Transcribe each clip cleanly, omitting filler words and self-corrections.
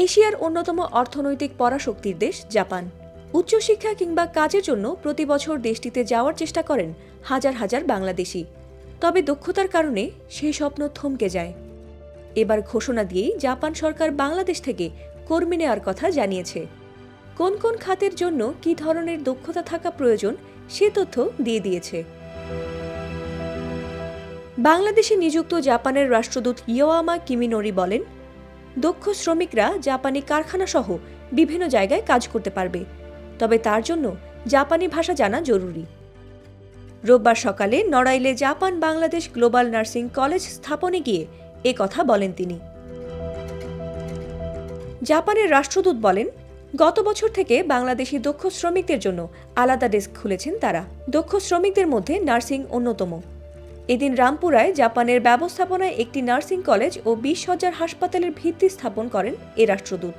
এশিয়ার অন্যতম অর্থনৈতিক পরাশক্তির দেশ জাপান। উচ্চশিক্ষা কিংবা কাজের জন্য প্রতি বছর দেশটিতে যাওয়ার চেষ্টা করেন হাজার হাজার বাংলাদেশি। তবে দক্ষতার কারণে সেই স্বপ্ন থমকে যায়। এবার ঘোষণা দিয়েই জাপান সরকার বাংলাদেশ থেকে কর্মী নেওয়ার কথা জানিয়েছে। কোন কোন খাতের জন্য কী ধরনের দক্ষতা থাকা প্রয়োজন সে তথ্য দিয়ে দিয়েছে। বাংলাদেশে নিযুক্ত জাপানের রাষ্ট্রদূত ইয়োয়ামা কিমিনোরি বলেন, দক্ষ শ্রমিকরা জাপানি কারখানা সহ বিভিন্ন জায়গায় কাজ করতে পারবে, তবে তার জন্য জাপানি ভাষা জানা জরুরি। রোববার সকালে নড়াইলে Japan Bangladesh global nursing college স্থাপনে গিয়ে এ কথা বলেন তিনি। জাপানের রাষ্ট্রদূত বলেন, গত বছর থেকে বাংলাদেশি দক্ষ শ্রমিকদের জন্য আলাদা ডেস্ক খুলেছেন তারা। দক্ষ শ্রমিকদের মধ্যে নার্সিং অন্যতম। এদিন রামপুরায় জাপানের ব্যবস্থাপনায় একটি নার্সিং কলেজ ও ২০ শয্যার হাসপাতালের ভিত্তি স্থাপন করেন এ রাষ্ট্রদূত।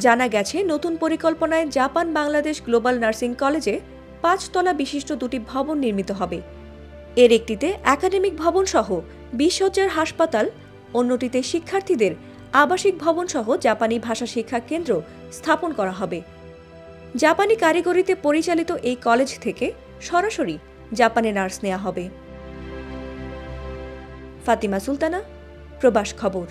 জানা গেছে, নতুন পরিকল্পনায় জাপান বাংলাদেশ গ্লোবাল নার্সিং কলেজে ৫ তলা বিশিষ্ট দুটি ভবন নির্মিত হবে। এর একটিতে একাডেমিক ভবন সহ ২০ শয্যার হাসপাতাল, অন্যটিতে শিক্ষার্থীদের আবাসিক ভবন সহ জাপানি ভাষা শিক্ষা কেন্দ্র স্থাপন করা হবে। জাপানি কারিগরিতে পরিচালিত এই কলেজ থেকে সরাসরি জাপানে নার্স নেওয়া হবে। ফাতিমা সুলতানা, প্রবাস খবর।